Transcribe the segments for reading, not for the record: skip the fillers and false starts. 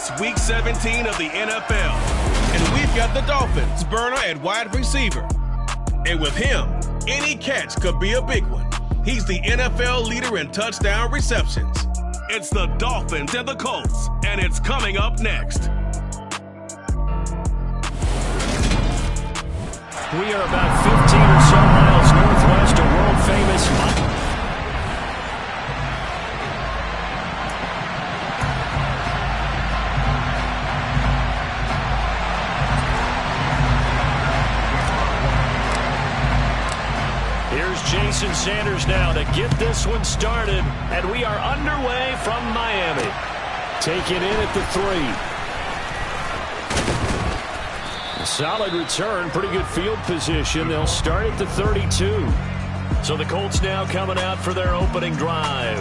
It's Week 17 of the NFL, and we've got the Dolphins burner at wide receiver. And with him, any catch could be a big one. He's the NFL leader in touchdown receptions. It's the Dolphins and the Colts, and it's coming up next. We are about 15 or so miles northwest of world-famous Jason Sanders now to get this one started, and we are underway from Miami. Taken in at the 3. Solid return, pretty good field position. They'll start at the 32. So the Colts now coming out for their opening drive.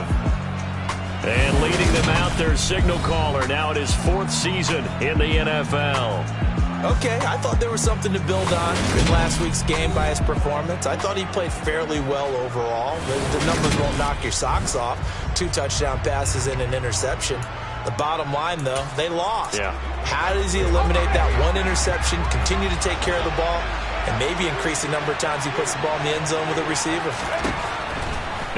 And leading them out, their signal caller, now in his 4th season in the NFL. Okay, I thought there was something to build on in last week's game by his performance. I thought he played fairly well overall. The numbers won't knock your socks off. 2 touchdown passes and an interception. The bottom line, though, they lost. Yeah. How does he eliminate that 1 interception, continue to take care of the ball, and maybe increase the number of times he puts the ball in the end zone with a receiver?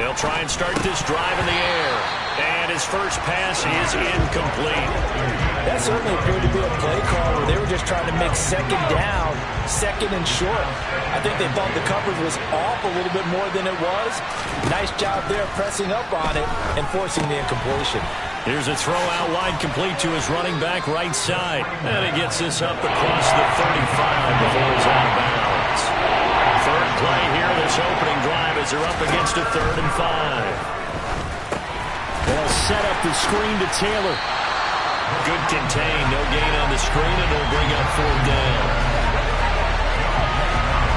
They'll try and start this drive in the air. And his first pass is incomplete. That certainly appeared to be a play call where they were just trying to make second down, second and short. I think they thought the coverage was off a little bit more than it was. Nice job there pressing up on it and forcing the incompletion. Here's a throw out wide complete to his running back right side. And he gets this up across the 35 before he's out of bounds. Third play here, this opening drive as they're up against a 3rd and 5. They'll set up the screen to Taylor. Good contain, no gain on the screen, and it'll bring up 4th down.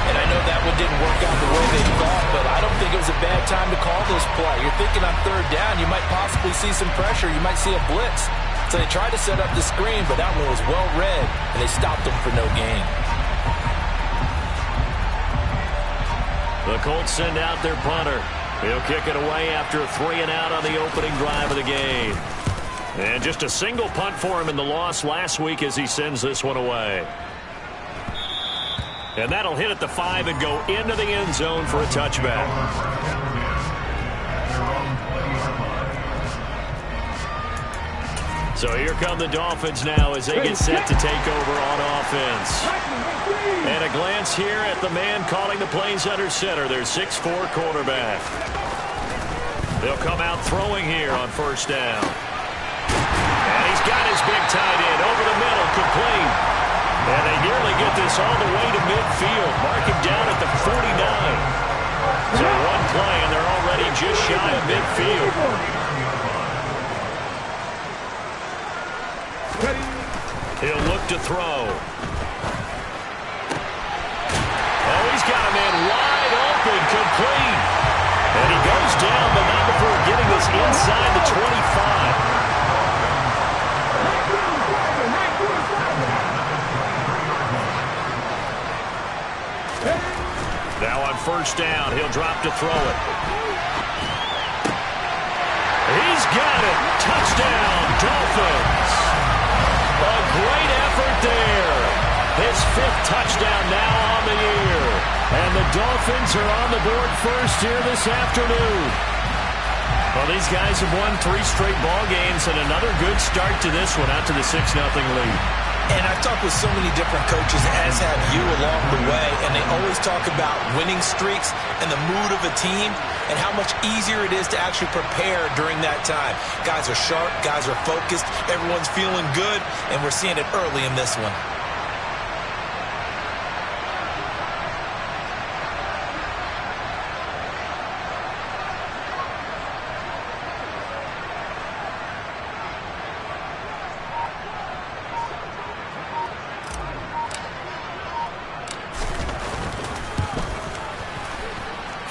And I know that one didn't work out the way they thought, but I don't think it was a bad time to call this play. You're thinking on 3rd down, you might possibly see some pressure. You might see a blitz. So they tried to set up the screen, but that one was well read, and they stopped them for no gain. The Colts send out their punter. He'll kick it away after a 3-and-out on the opening drive of the game. And just a single punt for him in the loss last week as he sends this one away. And that'll hit at the 5 and go into the end zone for a touchback. So here come the Dolphins now as they get set to take over on offense. And a glance here at the man calling the plays under center, their 6'4" quarterback. They'll come out throwing here on 1st down. And he's got his big tight end over the middle, complete. And they nearly get this all the way to midfield. Mark him down at the 49. So 1 play, and they're already just shy of midfield. He'll look to throw. Oh, he's got a man wide open, complete. And he goes down, but not before getting this inside the 25. Now on 1st down, he'll drop to throw it. He's got it. Touchdown, Dolphins. A great effort there. His 5th touchdown now on the year. And the Dolphins are on the board first here this afternoon. Well, these guys have won 3 straight ball games and another good start to this one out to the 6-0 lead. And I've talked with so many different coaches, as have you along the way, and they always talk about winning streaks and the mood of a team and how much easier it is to actually prepare during that time. Guys are sharp, guys are focused, everyone's feeling good, and we're seeing it early in this one.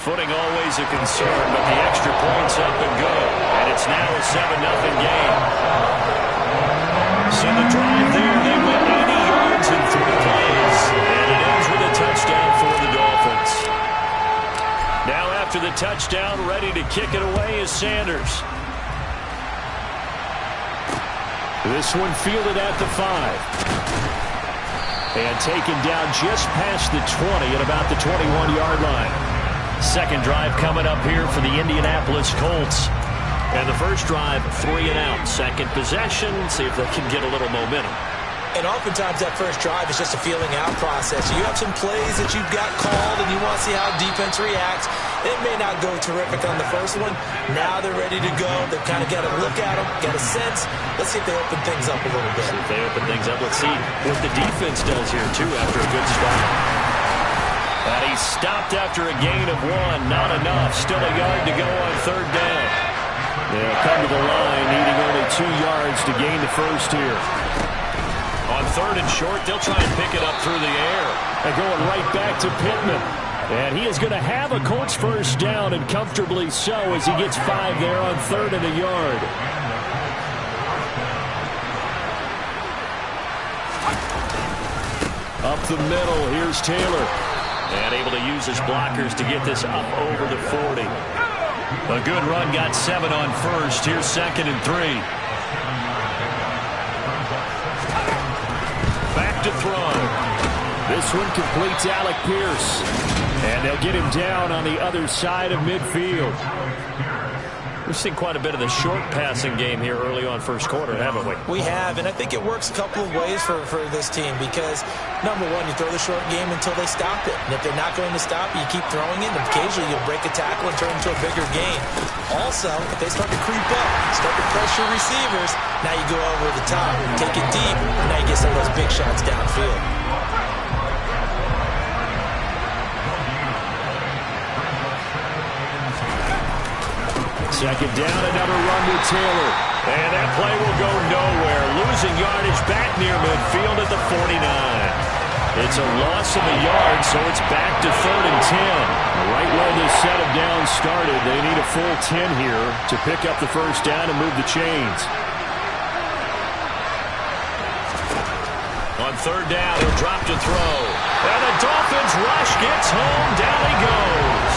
Footing always a concern, but the extra point's up and good. And it's now a 7-0 game. So the drive there, they went 80 yards in 3 plays. And it ends with a touchdown for the Dolphins. Now after the touchdown, ready to kick it away is Sanders. This one fielded at the 5. And taken down just past the 20 at about the 21-yard line. Second drive coming up here for the Indianapolis Colts. And the first drive, 3 and out. Second possession, see if they can get a little momentum. And oftentimes that first drive is just a feeling out process. You have some plays that you've got called and you want to see how defense reacts. It may not go terrific on the first one. Now they're ready to go. They've kind of got to look at them, get a sense. Let's see if they open things up a little bit. See if they open things up. Let's see what the defense does here, too, after a good start. And he stopped after a gain of 1. Not enough. Still a yard to go on third down. They'll come to the line, needing only 2 yards to gain the first here. On third and short, they'll try and pick it up through the air. And going right back to Pittman. And he is going to have a Colts first down, and comfortably so, as he gets 5 there on third and a yard. Up the middle, here's Taylor. And able to use his blockers to get this up over the 40. A good run, got 7 on first. Here's second and 3. Back to throw. This one completes Alec Pierce. And they'll get him down on the other side of midfield. We've seen quite a bit of the short passing game here early on first quarter, haven't we? We have, and I think it works a couple of ways for this team because, number one, you throw the short game until they stop it. And if they're not going to stop it, you keep throwing it, and occasionally you'll break a tackle and turn it into a bigger gain. Also, if they start to creep up, start to pressure receivers, now you go over the top, take it deep, and now you get some of those big shots downfield. Second down, another run with Taylor. And that play will go nowhere. Losing yardage back near midfield at the 49. It's a loss of a yard, so it's back to third and 10. Right where this set of downs started, they need a full 10 here to pick up the first down and move the chains. On third down, he'll drop to throw. And the Dolphins rush gets home. Down he goes.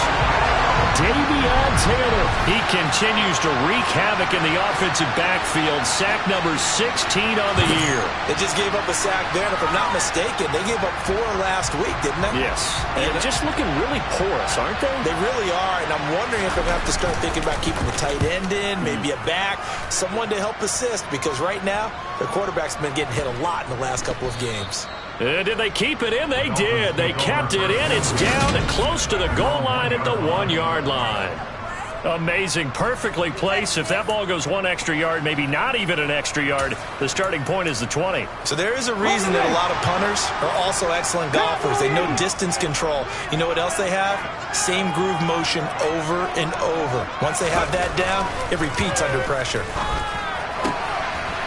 Davion Taylor. He continues to wreak havoc in the offensive backfield. Sack number 16 on the year. They just gave up a sack there, and if I'm not mistaken, they gave up 4 last week, didn't they? Yes. And just looking really porous, aren't they? They really are, and I'm wondering if they're going to have to start thinking about keeping the tight end in, maybe a back, someone to help assist, because right now, their quarterback's been getting hit a lot in the last couple of games. Did they keep it in? They did. They kept it in. It's down and close to the goal line at the 1-yard line. Amazing. Perfectly placed. If that ball goes 1 extra yard, maybe not even an extra yard, the starting point is the 20. So there is a reason that a lot of punters are also excellent golfers. They know distance control. You know what else they have? Same groove motion over and over. Once they have that down, it repeats under pressure.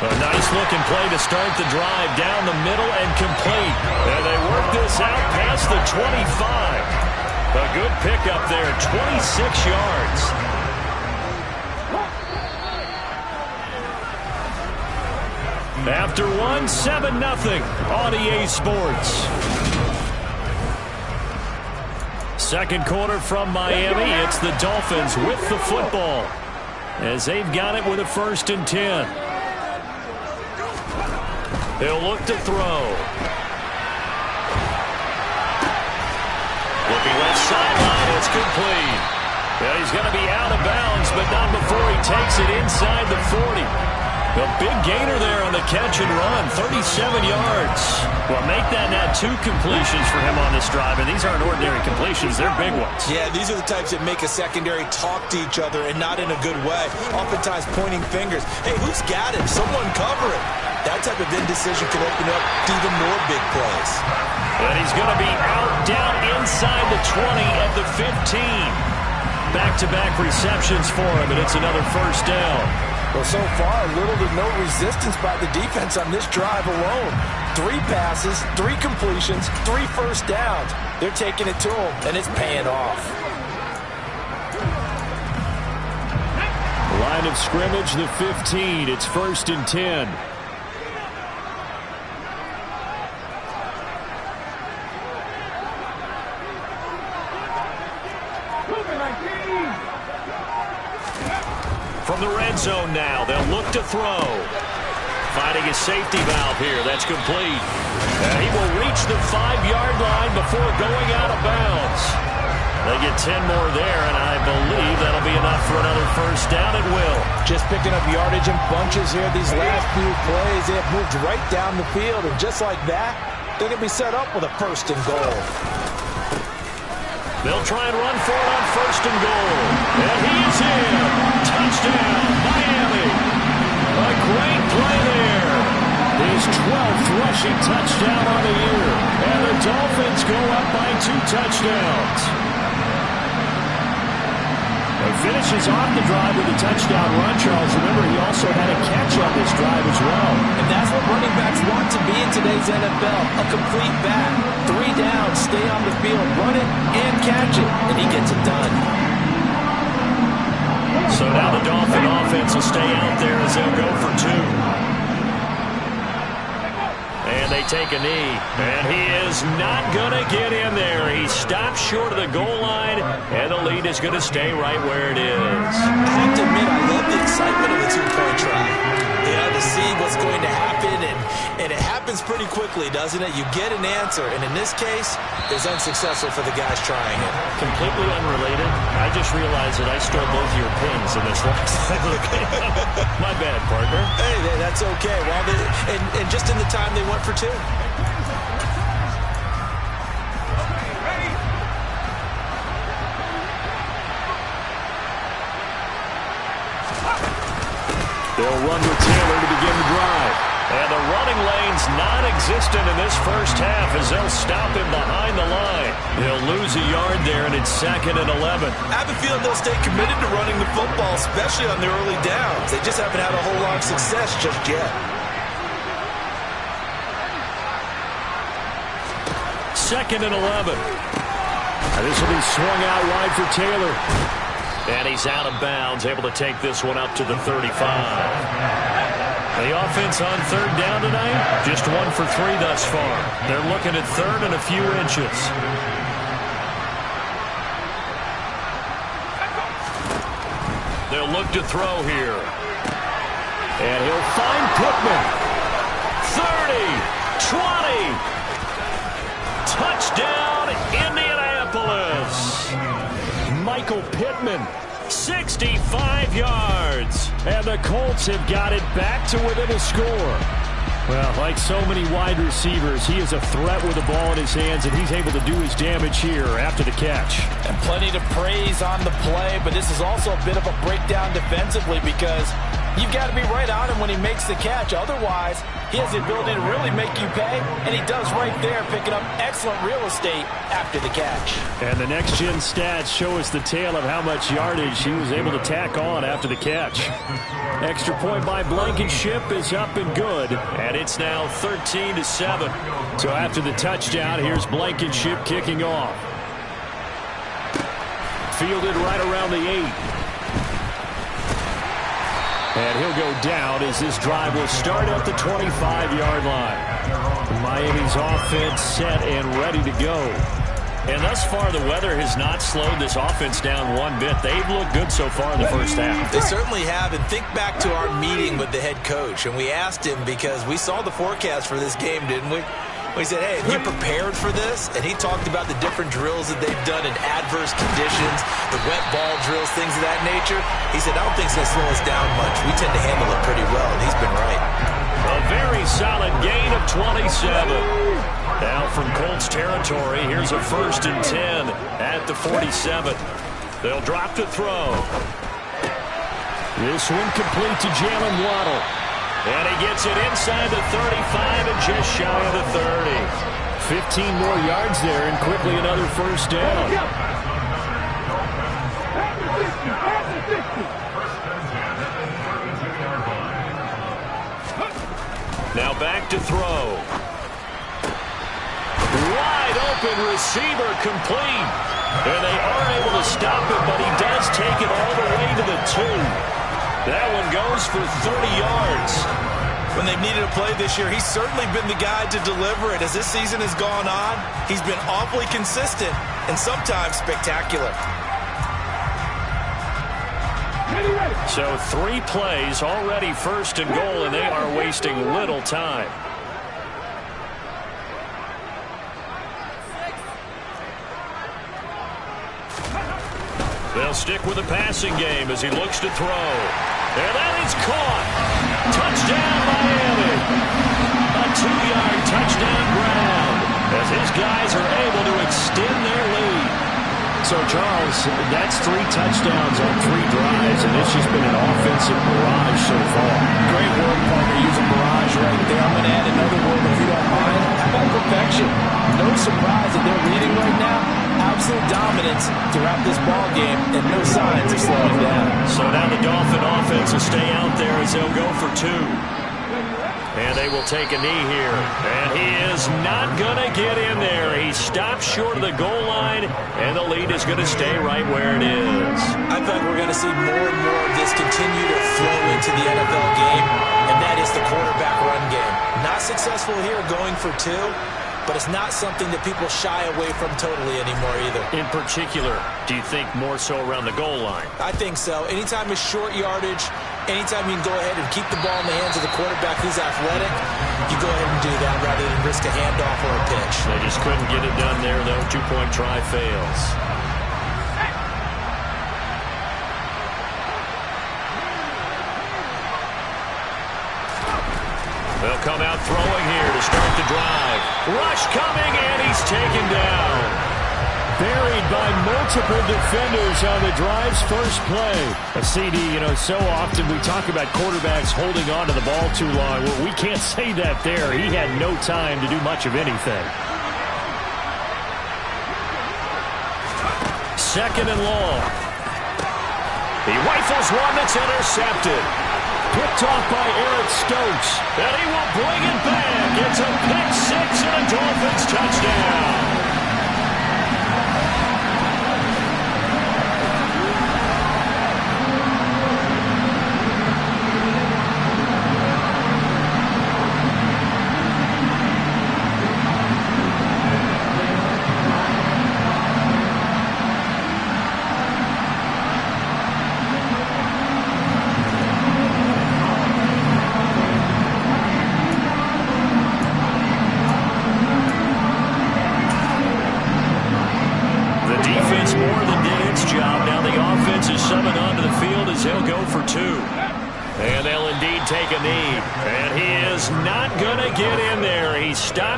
A nice-looking play to start the drive down the middle and complete. And they work this out past the 25. A good pickup there, 26 yards. After 1, 7-0 on EA Sports. Second quarter from Miami. It's the Dolphins with the football as they've got it with a 1st and 10. They'll look to throw. Looking left sideline, it's complete. Well, he's going to be out of bounds, but not before he takes it inside the 40. A big gainer there on the catch and run, 37 yards. Well, make that now 2 completions for him on this drive, and these aren't ordinary completions. They're big ones. Yeah, these are the types that make a secondary talk to each other and not in a good way. Oftentimes pointing fingers. Hey, who's got him? Someone cover it. That type of indecision can open up to even more big plays. And he's going to be out, down inside the 20 at the 15. Back-to-back receptions for him, and it's another first down. Well, so far, little to no resistance by the defense on this drive alone. 3 passes, 3 completions, 3 first downs. They're taking it to him, and it's paying off. Line of scrimmage, the 15. It's 1st and 10. From the red zone now, they'll look to throw. finding his safety valve here. That's complete. He will reach the 5-yard line before going out of bounds. They get 10 more there, and I believe that'll be enough for another first down at will. Just picking up yardage in bunches here these last few plays. They have moved right down the field, and just like that, they're going to be set up with a first and goal. They'll try and run for it on first and goal. And he is in. Touchdown, Miami. A great play there. His 12th rushing touchdown on the year. And the Dolphins go up by 2 touchdowns. He finishes off the drive with a touchdown run, Charles. Remember, he also had a catch on this drive as well. And that's what running backs want to be in today's NFL. A complete back. 3 downs, stay on the field, run it, and catch it. And he gets it done. So now the Dolphin offense will stay out there as they'll go for 2. And they take a knee. And he is not going to get in there. He stops short of the goal line, and the lead is going to stay right where it is. I have to admit, I love the excitement of the 2-point try. You know, to see what's going to happen, and it happens pretty quickly, doesn't it? You get an answer, and in this case, it's unsuccessful for the guys trying it. Completely unrelated. I just realized that I stole both your pins in this last My bad, partner. Hey, that's okay. Well, and just in the time they went for 2. They'll run with Taylor to begin the drive. And the running lane's non-existent in this first half as they'll stop him behind the line. They'll lose a yard there, and it's 2nd and 11. I have a feeling they'll stay committed to running the football, especially on their early downs. They just haven't had a whole lot of success just yet. 2nd and 11. This will be swung out wide for Taylor. And he's out of bounds, able to take this one up to the 35. The offense on 3rd down tonight, just 1 for 3 thus far. They're looking at 3rd and a few inches. They'll look to throw here. And he'll find Pittman. 30, 20. Touchdown, Indianapolis. Michael Pittman, 65 yards. And the Colts have got it back to within a score. Well, like so many wide receivers, he is a threat with the ball in his hands, and he's able to do his damage here after the catch. And plenty to praise on the play, but this is also a bit of a breakdown defensively because you've got to be right on him when he makes the catch. Otherwise, he has the ability to really make you pay, and he does right there, picking up excellent real estate after the catch. And the next-gen stats show us the tale of how much yardage he was able to tack on after the catch. Extra point by Blankenship is up and good, and it's now 13-7. So after the touchdown, here's Blankenship kicking off. Fielded right around the 8. And he'll go down as this drive will start at the 25-yard line. Miami's offense set and ready to go. And thus far, the weather has not slowed this offense down one bit. They've looked good so far in the first half. They certainly have. And think back to our meeting with the head coach. And we asked him because we saw the forecast for this game, didn't we? We said, hey, have you prepared for this? And he talked about the different drills that they've done in adverse conditions, the wet ball drills, things of that nature. He said, I don't think it's going to slow us down much. We tend to handle it pretty well, and he's been right. A very solid gain of 27. Now from Colts territory, here's a 1st and 10 at the 47. They'll drop to throw. This one complete to Jalen Waddle. And he gets it inside the 35 and just shy of the 30. 15 more yards there and quickly another first down. Now back to throw. Wide open receiver complete. And they are able to stop him, but he does take it all the way to the 2. That one goes for 30 yards. When they've needed a play this year, he's certainly been the guy to deliver it. As this season has gone on, he's been awfully consistent and sometimes spectacular. So 3 plays already first and goal, and they are wasting little time. They'll stick with the passing game as he looks to throw. And that is caught. Touchdown, Miami. A 2-yard touchdown ground as his guys are able to extend their lead. So, Charles, that's 3 touchdowns on 3 drives, and it's just been an offensive barrage so far. Great work, partner, using barrage right there. I'm going to add another word, if you don't mind. How about perfection? No surprise that they're leading right now. Absolute dominance to wrap this ball game, and no signs of slowing down. So now the Dolphin offense will stay out there as they'll go for 2. And they will take a knee here. And he is not going to get in there. He stops short of the goal line, and the lead is going to stay right where it is. I feel like we're going to see more and more of this continue to flow into the NFL game, and that is the quarterback run game. Not successful here going for 2, but it's not something that people shy away from totally anymore either. In particular, do you think more so around the goal line? I think so. Anytime it's short yardage, anytime you can go ahead and keep the ball in the hands of the quarterback who's athletic, you go ahead and do that rather than risk a handoff or a pitch. They just couldn't get it done there, though. 2-point try fails. They'll come out throwing here to start the drive. Rush coming, and he's taken down. Buried by multiple defenders on the drive's first play. A CD, so often we talk about quarterbacks holding on to the ball too long. Well, we can't say that there. He had no time to do much of anything. 2nd and long. He rifles one that's intercepted. Picked off by Eric Stokes. And he will bring it back. It's a pick 6 and a Dolphins touchdown.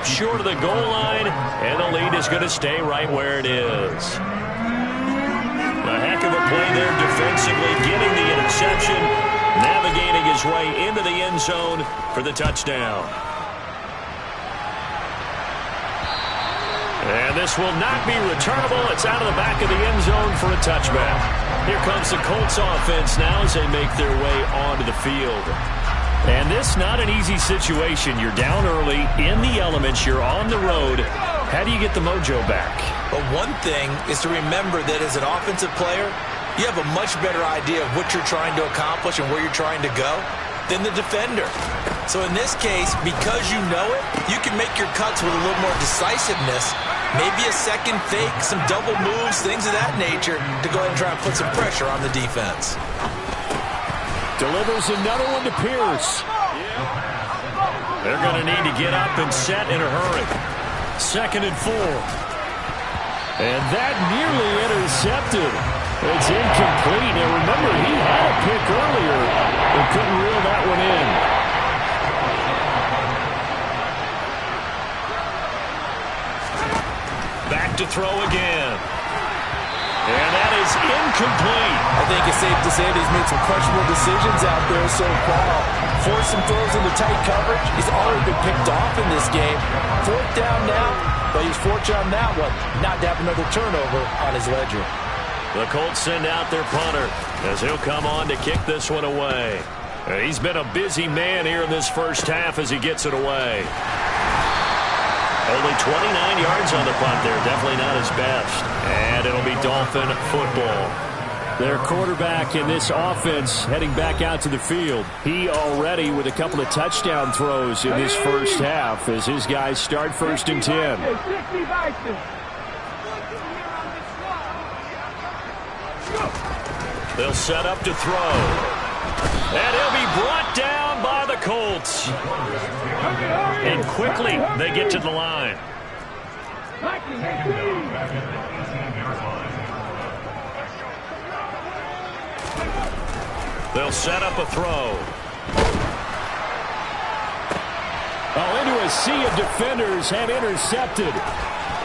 Short of the goal line, and the lead is going to stay right where it is. A heck of a play there defensively, getting the interception, navigating his way into the end zone for the touchdown. And this will not be returnable. It's out of the back of the end zone for a touchback. Here comes the Colts offense now as they make their way onto the field. And this not an easy situation. You're down early, in the elements, you're on the road. How do you get the mojo back? But one thing is to remember that as an offensive player, you have a much better idea of what you're trying to accomplish and where you're trying to go than the defender. So in this case, because you know it, you can make your cuts with a little more decisiveness, maybe a second fake, some double moves, things of that nature, to go ahead and try and put some pressure on the defense. Delivers another one to Pierce. They're going to need to get up and set in a hurry. 2nd and 4. And that nearly intercepted. It's incomplete. And remember, he had a pick earlier and couldn't reel that one in. Back to throw again. And that is incomplete. I think it's safe to say that he's made some questionable decisions out there so far. Forced some throws into tight coverage. He's already been picked off in this game. 4th down now, but he's fortunate on that one not to have another turnover on his ledger. The Colts send out their punter as he'll come on to kick this one away. He's been a busy man here in this first half as he gets it away. Only 29 yards on the punt there. Definitely not his best. And it'll be Dolphin football. Their quarterback in this offense heading back out to the field. He already with a couple of touchdown throws in this first half as his guys start 1st and 10. They'll set up to throw. And he'll be brought down by the Colts. And quickly they get to the line. They'll set up a throw. Oh, into a sea of defenders and intercepted.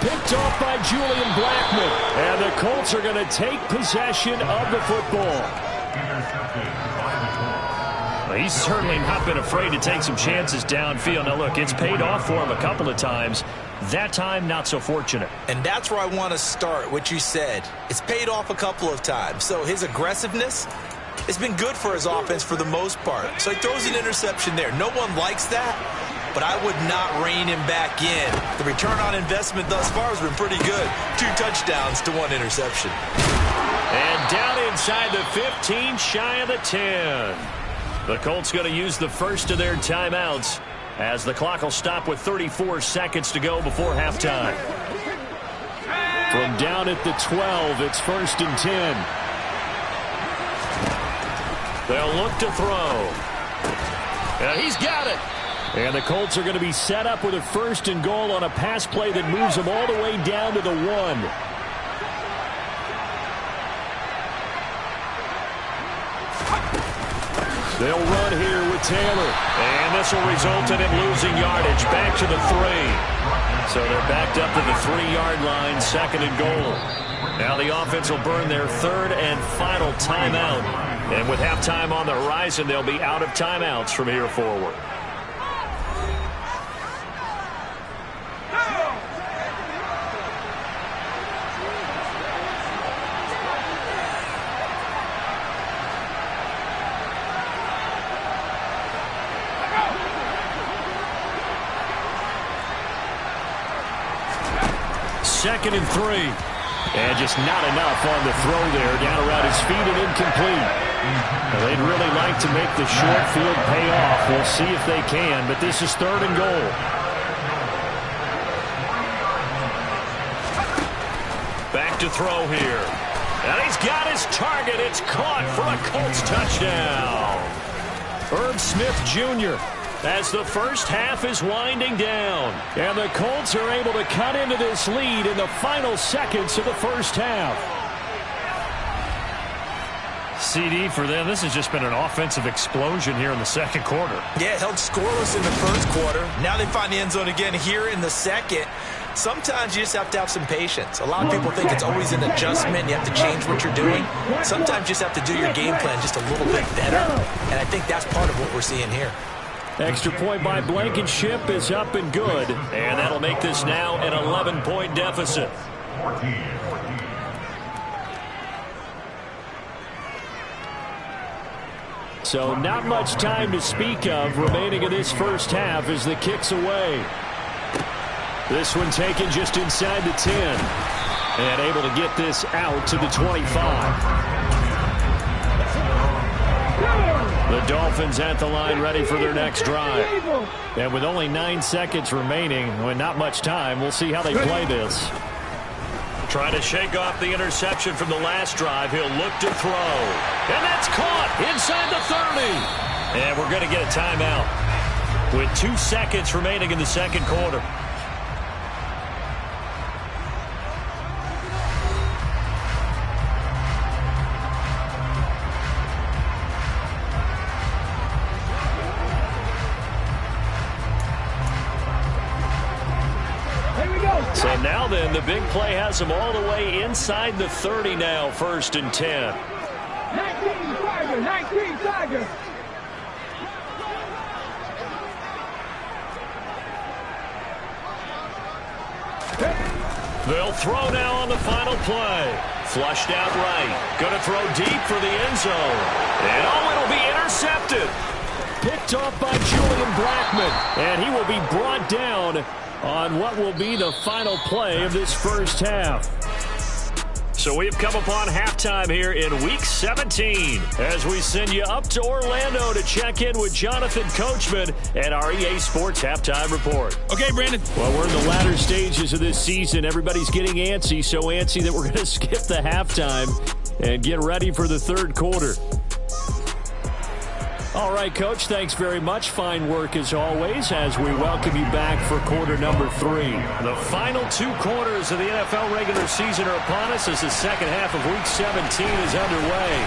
Picked off by Julian Blackmon. And the Colts are going to take possession of the football. Well, he's certainly not been afraid to take some chances downfield. Now, look, it's paid off for him a couple of times. That time, not so fortunate. And that's where I want to start, what you said. It's paid off a couple of times. So his aggressiveness has been good for his offense for the most part. So he throws an interception there. No one likes that, but I would not rein him back in. The return on investment thus far has been pretty good. 2 touchdowns to 1 interception. And down inside the 15, shy of the 10. The Colts going to use the first of their timeouts as the clock will stop with 34 seconds to go before halftime. From down at the 12, it's 1st and 10. They'll look to throw. And he's got it. And the Colts are going to be set up with a 1st and goal on a pass play that moves them all the way down to the 1. They'll run here with Taylor. And this will result in him losing yardage back to the 3. So they're backed up to the 3-yard line, 2nd and goal. Now the offense will burn their 3rd and final timeout. And with halftime on the horizon, they'll be out of timeouts from here forward. Second and 3. And just not enough on the throw there. Down around his feet and incomplete. Well, they'd really like to make the short field pay off. We'll see if they can, but this is 3rd and goal. Back to throw here. And he's got his target. It's caught for a Colts touchdown. Herb Smith Jr. as the first half is winding down. And the Colts are able to cut into this lead in the final seconds of the first half. CD for them, this has just been an offensive explosion here in the second quarter. Yeah, held scoreless in the first quarter. Now they find the end zone again here in the second. Sometimes you just have to have some patience. A lot of people think it's always an adjustment. You have to change what you're doing. Sometimes you just have to do your game plan just a little bit better. And I think that's part of what we're seeing here. Extra point by Blankenship is up and good. And that'll make this now an 11-point deficit. So not much time to speak of remaining in this first half as the kick's away. This one taken just inside the 10. And able to get this out to the 25. The Dolphins at the line ready for their next drive. And with only 9 seconds remaining, with not much time, we'll see how they play this. Trying to shake off the interception from the last drive. He'll look to throw. And that's caught inside the 30. And we're going to get a timeout with 2 seconds remaining in the second quarter. So now then, the big play has them all the way inside the 30 now, 1st and 10. 19 Tigers. They'll throw now on the final play. Flushed out right. Going to throw deep for the end zone. And it'll be intercepted. Picked off by Julian Blackmon. And he will be brought down on what will be the final play of this first half. So we've come upon halftime here in Week 17 as we send you up to Orlando to check in with Jonathan Coachman and our EA Sports Halftime Report. Okay, Brandon. Well, we're in the latter stages of this season. Everybody's getting antsy, so antsy that we're going to skip the halftime. and get ready for the third quarter. All right, Coach, thanks very much. Fine work as always as we welcome you back for quarter number 3. The final 2 quarters of the NFL regular season are upon us as the second half of Week 17 is underway.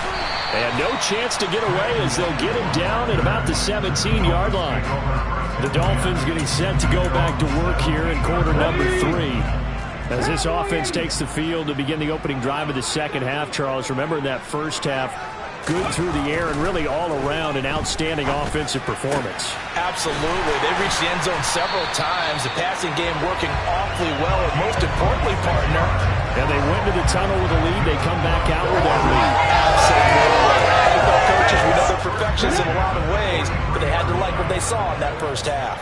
And no chance to get away as they'll get him down at about the 17-yard line. The Dolphins getting set to go back to work here in quarter number 3. As this offense takes the field to begin the opening drive of the second half, Charles, remember in that first half, good through the air and really all around an outstanding offensive performance. Absolutely. They reached the end zone several times. The passing game working awfully well, and most importantly, partner. And they went to the tunnel with a lead. They come back out with that lead. Absolutely. NFL coaches, we know they're perfectionists in a lot of ways, but they had to like what they saw in that first half.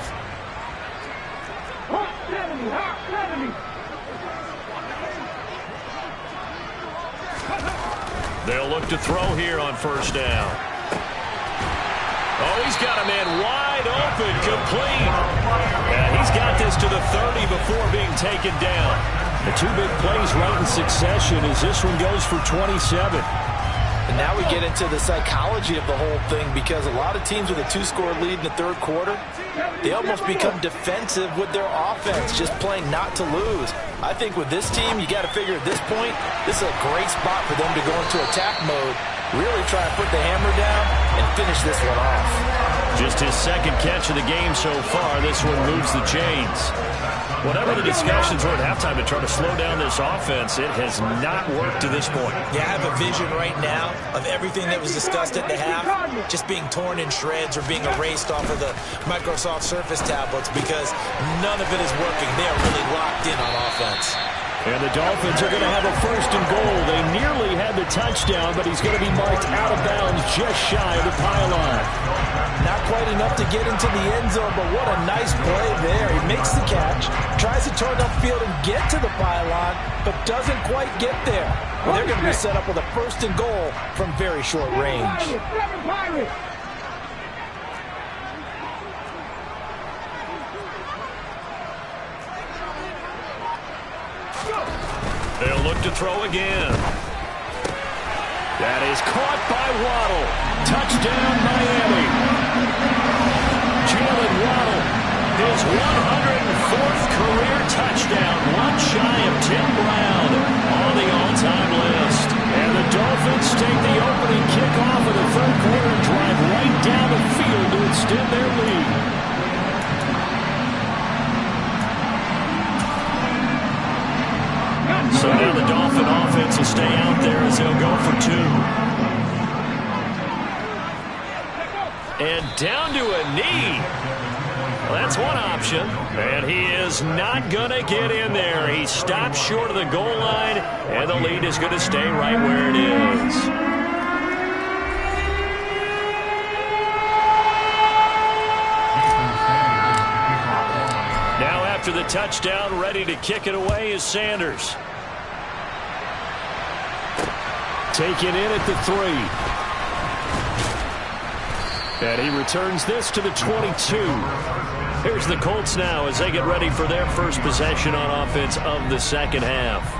They'll look to throw here on first down. Oh, he's got a man wide open, complete. And he's got this to the 30 before being taken down. The 2 big plays right in succession as this one goes for 27. And now we get into the psychology of the whole thing, because a lot of teams with a 2-score lead in the third quarter, they almost become defensive with their offense, just playing not to lose. I think with this team, you got to figure at this point, this is a great spot for them to go into attack mode, really try to put the hammer down and finish this one off. Just his second catch of the game so far. This one moves the chains. Whatever the discussions were at halftime to try to slow down this offense, it has not worked to this point. Yeah, I have a vision right now of everything that was discussed at the half just being torn in shreds or being erased off of the Microsoft Surface tablets, because none of it is working. They are really locked in on offense. And the Dolphins are going to have a first and goal. They nearly had the touchdown, but he's going to be marked out of bounds just shy of the pylon. Not quite enough to get into the end zone, but what a nice play there. He makes the catch, tries to turn upfield and get to the pylon, but doesn't quite get there. Well, they're going to be set up with a first and goal from very short range. They'll look to throw again. That is caught by Waddle. Touchdown, Miami. Jalen Waddle, his 104th career touchdown, one shy of Tim Brown on the all-time list. And the Dolphins take the opening kickoff of the third quarter and drive right down the field to extend their lead. So now the Dolphin offense will stay out there as they'll go for 2. And down to a knee. Well, that's one option. And he is not going to get in there. He stops short of the goal line, and the lead is going to stay right where it is. Now after the touchdown, ready to kick it away is Sanders. Taken in at the 3. And he returns this to the 22. Here's the Colts now as they get ready for their first possession on offense of the second half.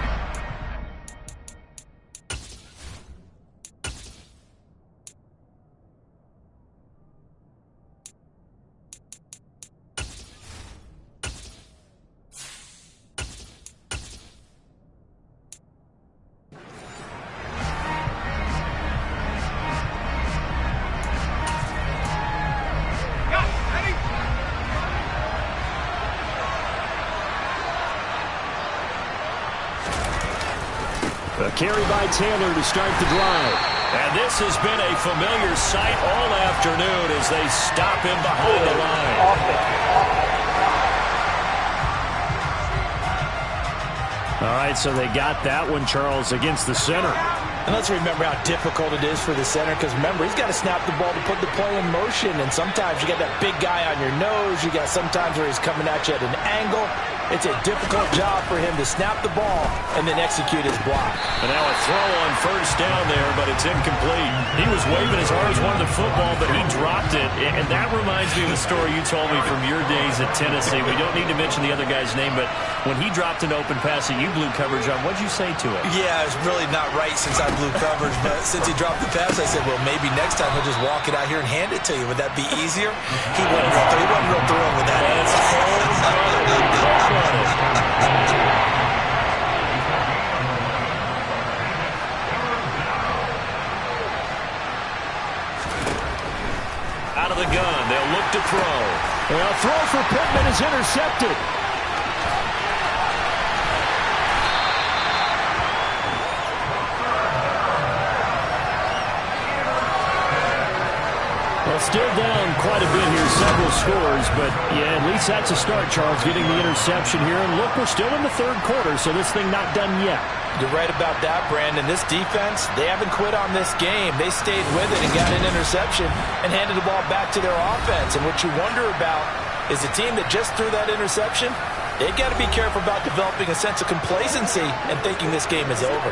A carry by Taylor to start the drive. And this has been a familiar sight all afternoon as they stop him behind the line. All right, so they got that one, Charles, against the center. And let's remember how difficult it is for the center, because remember, he's got to snap the ball to put the play in motion, and sometimes you got that big guy on your nose. You got sometimes where he's coming at you at an angle. it's a difficult job for him to snap the ball and then execute his block. And now a throw on first down there, but it's incomplete. He was waving as hard as wanted the football, but he dropped it. And that reminds me of a story you told me from your days at Tennessee. We don't need to mention the other guy's name, but when he dropped an open pass that you blew coverage on, what'd you say to it? Yeah, it's really not right since I blew coverage, but since he dropped the pass, I said, well, maybe next time he'll just walk it out here and hand it to you. Would that be easier? He wasn't real thrilled with that answer. Out of the gun, they'll look to throw. Well, throw for Pittman is intercepted. Well, still down quite a bit here, several scores, but yeah, at least that's a start, Charles, getting the interception here. And look, we're still in the third quarter, so this thing not done yet. You're right about that, Brandon. This defense, they haven't quit on this game. They stayed with it and got an interception and handed the ball back to their offense. And what you wonder about is the team that just threw that interception, they've got to be careful about developing a sense of complacency and thinking this game is over.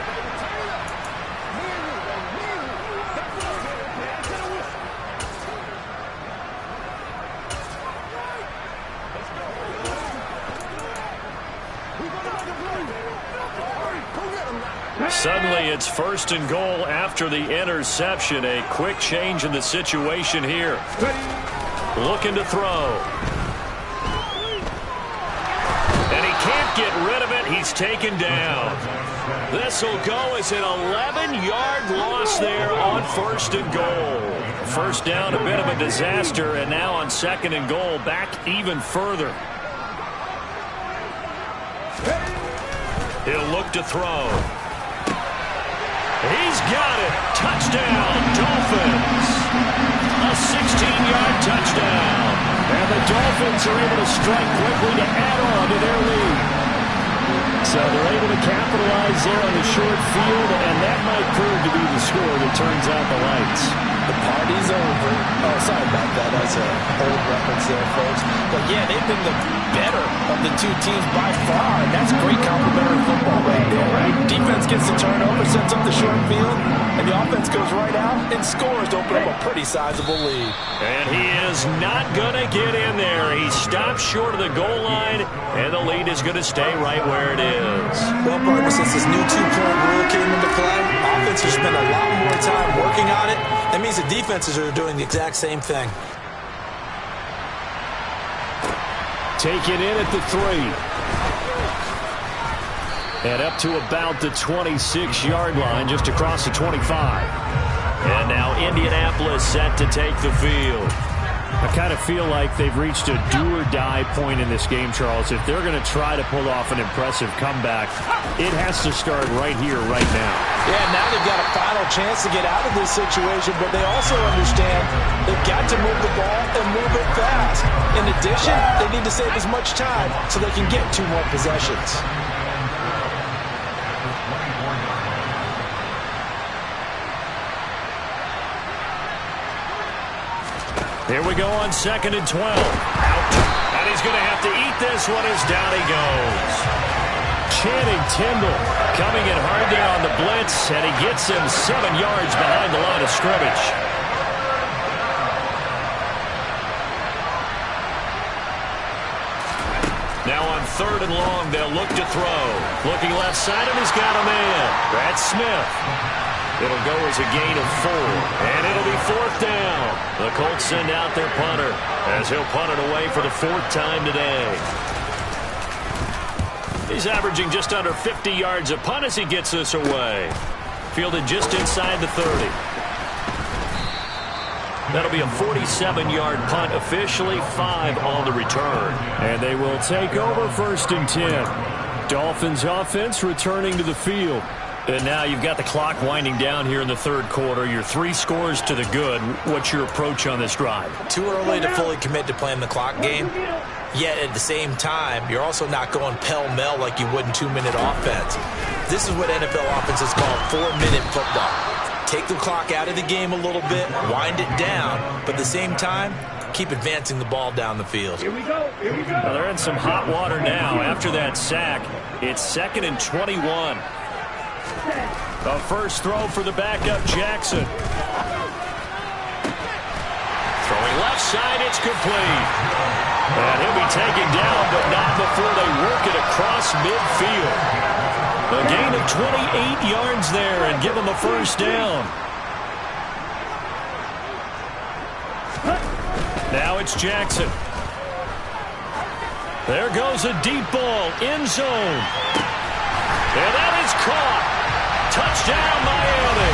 Suddenly it's first and goal after the interception. A quick change in the situation here. Looking to throw. And he can't get rid of it. He's taken down. This will go as an 11-yard loss there on first and goal. First down, a bit of a disaster, and now on second and goal, back even further. He'll look to throw. He's got it. Touchdown, Dolphins. A 16-yard touchdown. And the Dolphins are able to strike quickly to add on to their lead. So they're able to capitalize there on the short field, and that might prove to be the score that turns out the lights. The party's over. Oh, sorry about that. That's an old reference there, folks. But, yeah, they've been the better of the two teams by far, and that's great complimentary football right there, right? Defense gets the turnover, sets up the short field, and the offense goes right out and scores to open up a pretty sizable lead. And he is not going to get in there. He stops short of the goal line, and the lead is going to stay right where it is. Well, partner, since this new two-point rule came into play, offenses spend a lot more time working on it. That means the defenses are doing the exact same thing. Taken in at the 3. And up to about the 26-yard line, just across the 25. And now Indianapolis set to take the field. I kind of feel like they've reached a do-or-die point in this game, Charles. If they're going to try to pull off an impressive comeback, it has to start right here, right now. Yeah, now they've got a final chance to get out of this situation, but they also understand they've got to move the ball and move it fast. In addition, they need to save as much time so they can get 2 more possessions. Here we go on second and 12. Out. And he's going to have to eat this one as down he goes. Channing Tindall coming in hard there on the blitz, and he gets him 7 yards behind the line of scrimmage. Now on third and long, they'll look to throw. Looking left side, and he's got a man. That's Smith. It'll go as a gain of 4, and it'll be 4th down. The Colts send out their punter as he'll punt it away for the 4th time today. He's averaging just under 50 yards a punt as he gets this away. Fielded just inside the 30. That'll be a 47-yard punt, officially 5 on the return. And they will take over first and 10. Dolphins offense returning to the field. And now you've got the clock winding down here in the third quarter. You're 3 scores to the good. What's your approach on this drive? Too early to fully commit to playing the clock game. Yet at the same time, you're also not going pell-mell like you would in 2-minute offense. This is what NFL offenses call 4-minute football. Take the clock out of the game a little bit, wind it down, but at the same time, keep advancing the ball down the field. Here we go. Well, they're in some hot water now. After that sack, it's 2nd and 21. A first throw for the backup, Jackson. Throwing left side, it's complete. And he'll be taken down, but not before they work it across midfield. A gain of 28 yards there and give them a first down. Now it's Jackson. There goes a deep ball, end zone. And that is caught. Touchdown, Miami.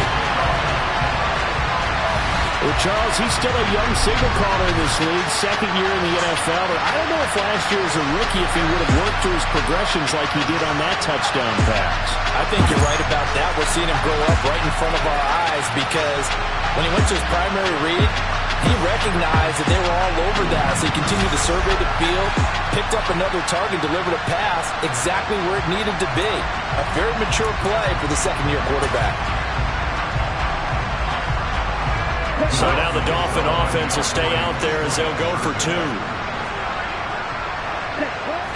Well, Charles, he's still a young signal caller in this league, 2nd year in the NFL. But I don't know if last year as a rookie if he would have worked through his progressions like he did on that touchdown pass. I think you're right about that. We're seeing him grow up right in front of our eyes because when he went to his primary read, he recognized that they were all over that, so he continued to survey the field, picked up another target, delivered a pass exactly where it needed to be. A very mature play for the second-year quarterback. So now the Dolphin offense will stay out there as they'll go for 2.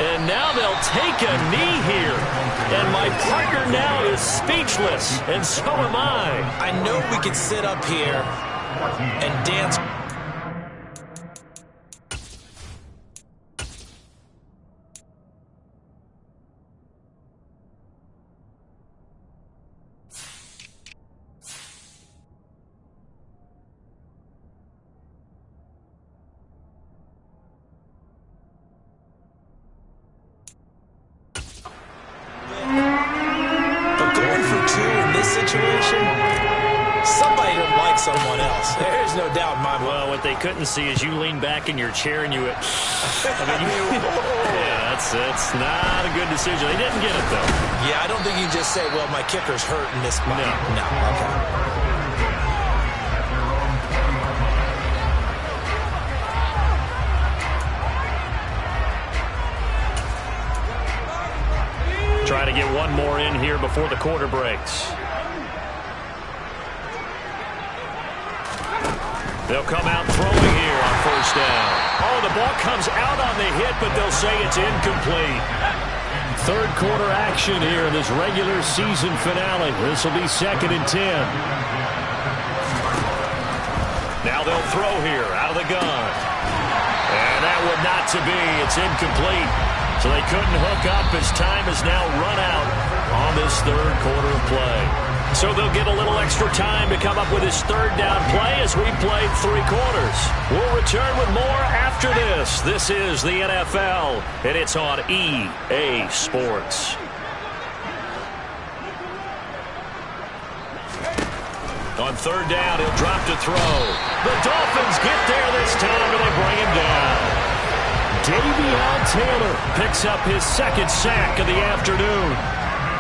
And now they'll take a knee here. And my partner now is speechless, and so am I. I know we could sit up here and dance. But going for 2 in this situation, somebody doesn't like someone else. There's no doubt in my mind. Well, what they couldn't see is you lean back in your chair and you went, yeah, that's not a good decision. They didn't get it, though. Yeah, I don't think you can just say, well, my kicker's hurt in this spot. No, okay. Try to get one more in here before the quarter breaks. They'll come out throwing here on first down. Oh, the ball comes out on the hit, but they'll say it's incomplete. Third quarter action here in this regular season finale. This will be 2nd and 10. Now they'll throw here out of the gun. And that would not to be. It's incomplete. So they couldn't hook up as time has now run out on this third quarter of play. So they'll get a little extra time to come up with his third down play as we played 3 quarters. We'll return with more after this. This is the NFL, and it's on EA Sports. On third down, he'll drop to throw. The Dolphins get there this time, and they bring him down. Davion Taylor picks up his 2nd sack of the afternoon.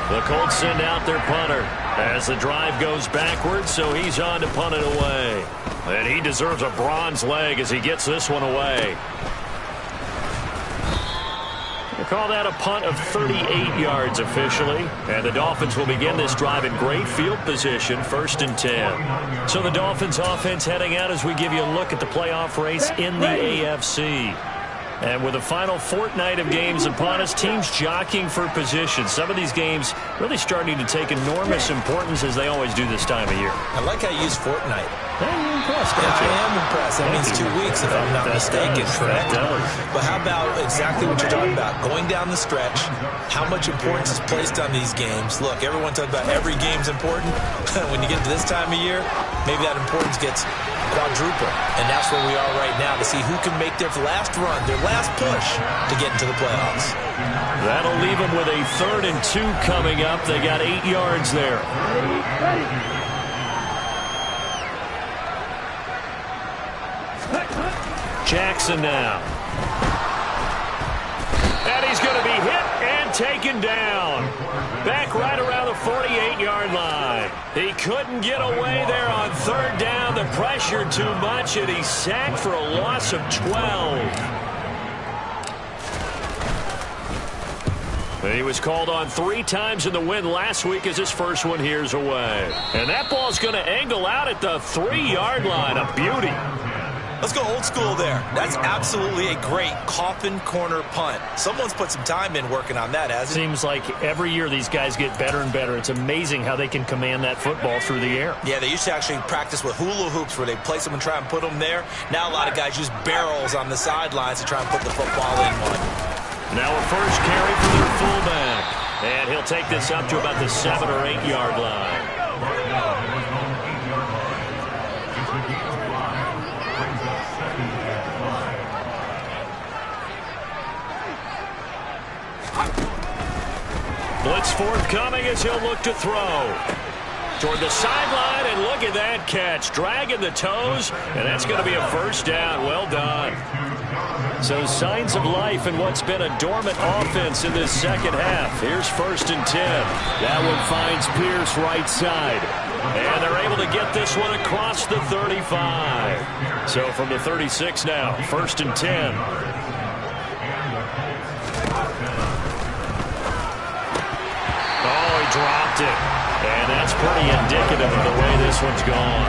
The Colts send out their punter as the drive goes backwards, so he's on to punt it away. And he deserves a bronze leg as he gets this one away. We'll call that a punt of 38 yards officially. And the Dolphins will begin this drive in great field position, 1st and 10. So the Dolphins offense heading out as we give you a look at the playoff race in the AFC. And with the final fortnight of games upon us, teams jockeying for position. Some of these games really starting to take enormous importance as they always do this time of year. I like how you use fortnight. Hey, you're impressed, Yeah, aren't you? I am impressed. That means 2 weeks if I'm not mistaken, correct? But how about exactly what you're talking about? Going down the stretch, how much importance is placed on these games? Look, everyone talks about every game's important. When you get to this time of year, maybe that importance gets quadruple. And that's where we are right now to see who can make their last run, their last push to get into the playoffs. That'll leave them with a 3rd and 2 coming up. They got 8 yards there. Jackson now. And he's going to be hit and taken down. Back right around the 48-yard line. He couldn't get away there on 3rd down. The pressure too much, and he's sacked for a loss of 12. He was called on 3 times in the win last week as his first one here's away. And that ball's going to angle out at the 3-yard line. A beauty. Let's go old school there. That's absolutely a great coffin corner punt. Someone's put some time in working on that, hasn't it? Seems like every year these guys get better and better. It's amazing how they can command that football through the air. Yeah, they used to actually practice with hula hoops where they place them and try and put them there. Now a lot of guys use barrels on the sidelines to try and put the football in one. Now a first carry for their fullback. And he'll take this up to about the 7 or 8 yard line. Blitz forthcoming as he'll look to throw. Toward the sideline, and look at that catch. Dragging the toes, and that's going to be a first down. Well done. So signs of life in what's been a dormant offense in this second half. Here's 1st and 10. That one finds Pierce right side. And they're able to get this one across the 35. So from the 36 now, 1st and 10. Oh, he dropped it. And that's pretty indicative of the way this one's gone.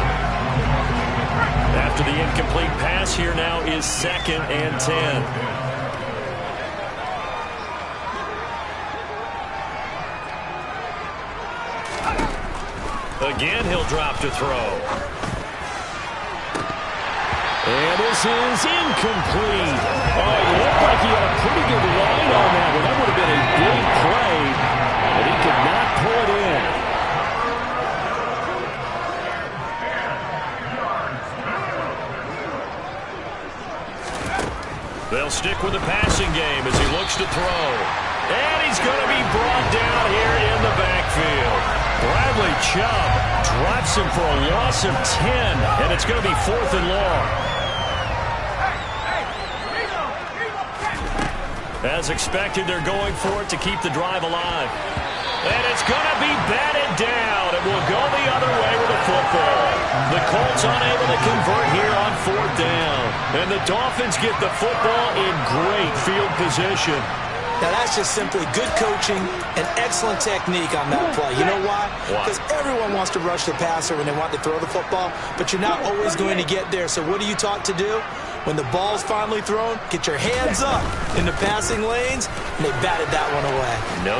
After the incomplete pass, here now is 2nd and 10. Again, he'll drop to throw. And this is incomplete. Oh, it looked like he had a pretty good line on that one. That would have been a big play, but he could not pull it in. They'll stick with the passing game as he looks to throw. And he's going to be brought down here in the backfield. Bradley Chubb drops him for a loss of 10, and it's going to be 4th and long. As expected, they're going for it to keep the drive alive. And it's going to be batted down. It will go the other way with the football. The Colts unable to convert here on 4th down. And the Dolphins get the football in great field position. Now, that's just simply good coaching and excellent technique on that play. You know why? Because everyone wants to rush the passer when they want to throw the football, but you're not always going to get there. So what are you taught to do? When the ball's finally thrown, get your hands up in the passing lanes, and they batted that one away. No.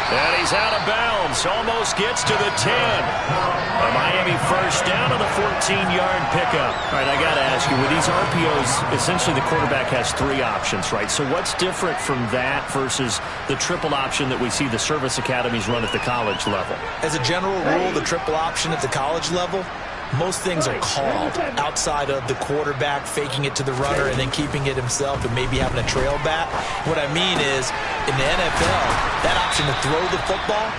And he's out of bounds. Almost gets to the 10. A Miami first down on the 14-yard pickup. All right, I got to ask you, with these RPOs, essentially the quarterback has 3 options, right? So what's different from that versus the triple option that we see the service academies run at the college level? As a general rule, the triple option at the college level, most things are called outside of the quarterback faking it to the runner and then keeping it himself and maybe having a trail back. What I mean is, in the NFL, that option to throw the football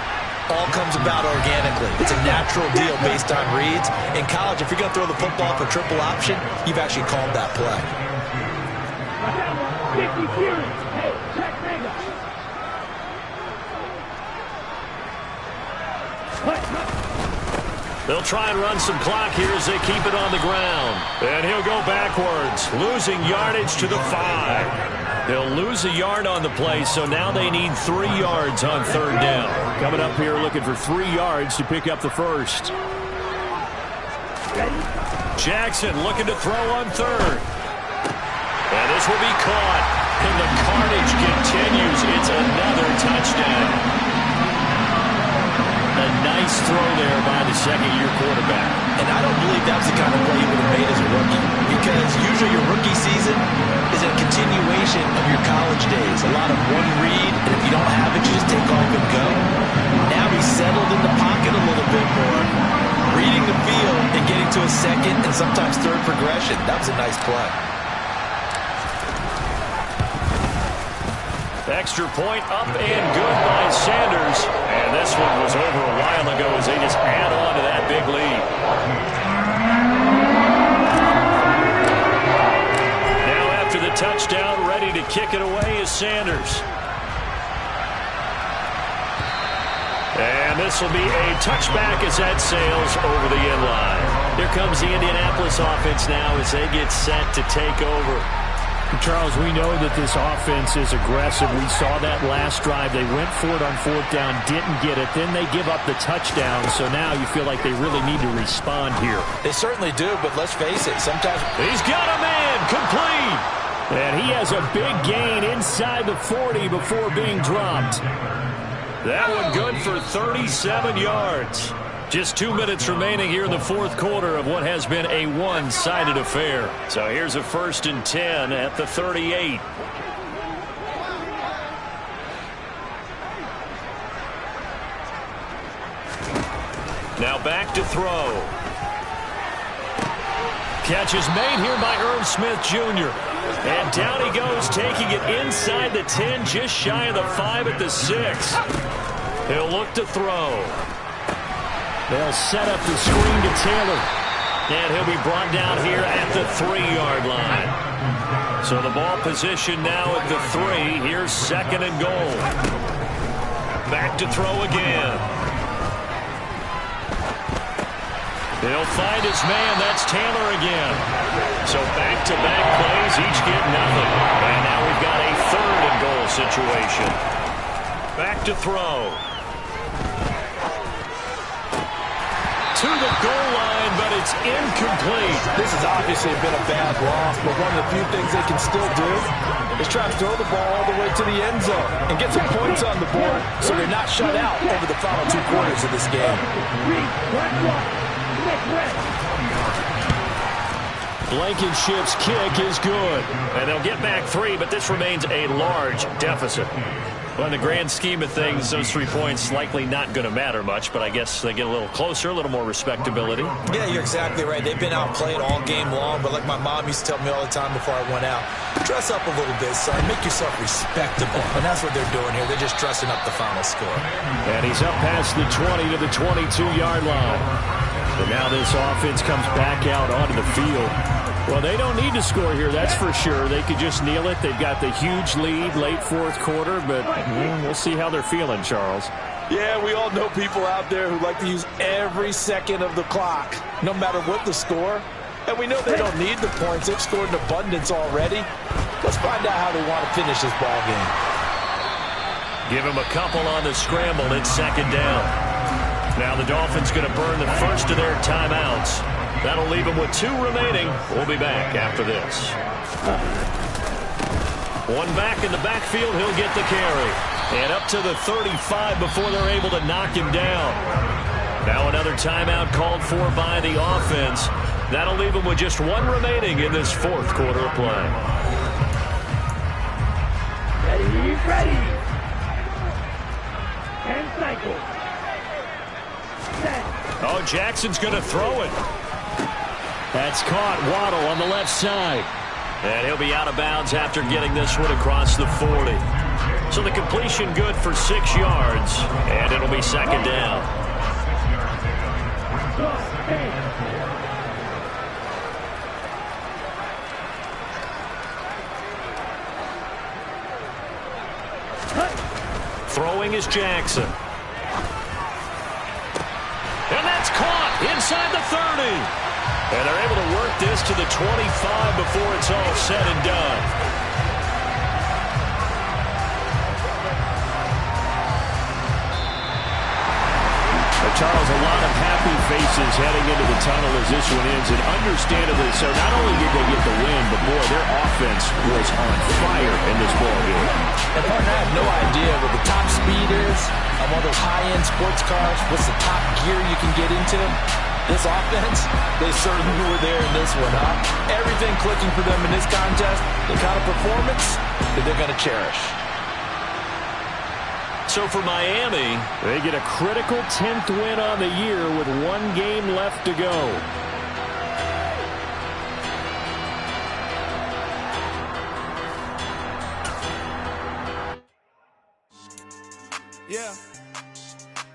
all comes about organically. It's a natural deal based on reads. In college, if you're going to throw the football for triple option, you've actually called that play. They'll try and run some clock here as they keep it on the ground. And he'll go backwards, losing yardage to the 5. They'll lose a yard on the play, so now they need 3 yards on 3rd down. Coming up here looking for 3 yards to pick up the first. Jackson looking to throw on 3rd. And this will be caught. And the carnage continues. It's another touchdown. A nice throw there by the second-year quarterback. And I don't believe that's the kind of play he would have made as a rookie, because usually your rookie season is a continuation of your college days. A lot of one read, and if you don't have it, you just take off and go. Now he's settled in the pocket a little bit more, reading the field and getting to a second and sometimes third progression. That was a nice play. Extra point up and good by Sanders. And this one was over a while ago as they just add on to that big lead. Now after the touchdown, ready to kick it away is Sanders. And this will be a touchback as that sails over the end line. Here comes the Indianapolis offense now as they get set to take over. Charles, we know that this offense is aggressive. We saw that last drive. They went for it on 4th down, didn't get it. Then they give up the touchdown. So now you feel like they really need to respond here. They certainly do, but let's face it. Sometimes he's got a man complete. And he has a big gain inside the 40 before being dropped. That one good for 37 yards. Just 2 minutes remaining here in the 4th quarter of what has been a one-sided affair. So here's a 1st and 10 at the 38. Now back to throw. Catch is made here by Irv Smith Jr. And down he goes, taking it inside the 10, just shy of the 5 at the 6. He'll look to throw. They'll set up the screen to Taylor. And he'll be brought down here at the 3-yard line. So the ball position now at the 3. Here's 2nd and goal. Back to throw again. He'll find his man. That's Taylor again. So back-to-back plays, each get nothing. And now we've got a 3rd and goal situation. Back to throw. To the goal line, but it's incomplete. this has obviously been a bad loss, but one of the few things they can still do is try to throw the ball all the way to the end zone and get some points on the board so they're not shut out over the final 2 quarters of this game. Blankenship's kick is good. And they'll get back 3, but this remains a large deficit. Well, in the grand scheme of things, those 3 points likely not going to matter much, but I guess they get a little closer, a little more respectability. Yeah, you're exactly right. They've been outplayed all game long, but like my mom used to tell me all the time before I went out, dress up a little bit, son. Make yourself respectable. And that's what they're doing here. They're just dressing up the final score. And he's up past the 20 to the 22-yard line. And now this offense comes back out onto the field. Well, they don't need to score here, that's for sure. They could just kneel it. They've got the huge lead late 4th quarter, but we'll see how they're feeling, Charles. Yeah, we all know people out there who like to use every second of the clock, no matter what the score. And we know they don't need the points. They've scored in abundance already. Let's find out how they want to finish this ball game. Give him a couple on the scramble. It's 2nd down. Now the Dolphins going to burn the first of their timeouts. That'll leave them with 2 remaining. We'll be back after this. One back in the backfield. He'll get the carry. And up to the 35 before they're able to knock him down. Now another timeout called for by the offense. That'll leave them with just 1 remaining in this 4th quarter of play. Ready. And cycle. Set. Oh, Jackson's going to throw it. That's caught. Waddle on the left side. And he'll be out of bounds after getting this one across the 40. So the completion good for 6 yards. And it'll be 2nd down. Throwing is Jackson. And that's caught inside the 30. And they're able to work this to the 25 before it's all said and done. Charles, a lot of happy faces heading into the tunnel as this one ends, and understandably so. Not only did they get the win, but boy, their offense was on fire in this ball game. And partner, I have no idea what the top speed is on one of those high-end sports cars. What's the top gear you can get into? This offense, they certainly were there in this one, huh? Everything clicking for them in this contest, the kind of performance that they're going to cherish. So for Miami, they get a critical 10th win on the year with 1 game left to go. Yeah.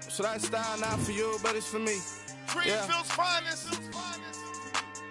So that style not for you, but it's for me. Greenfield's finest.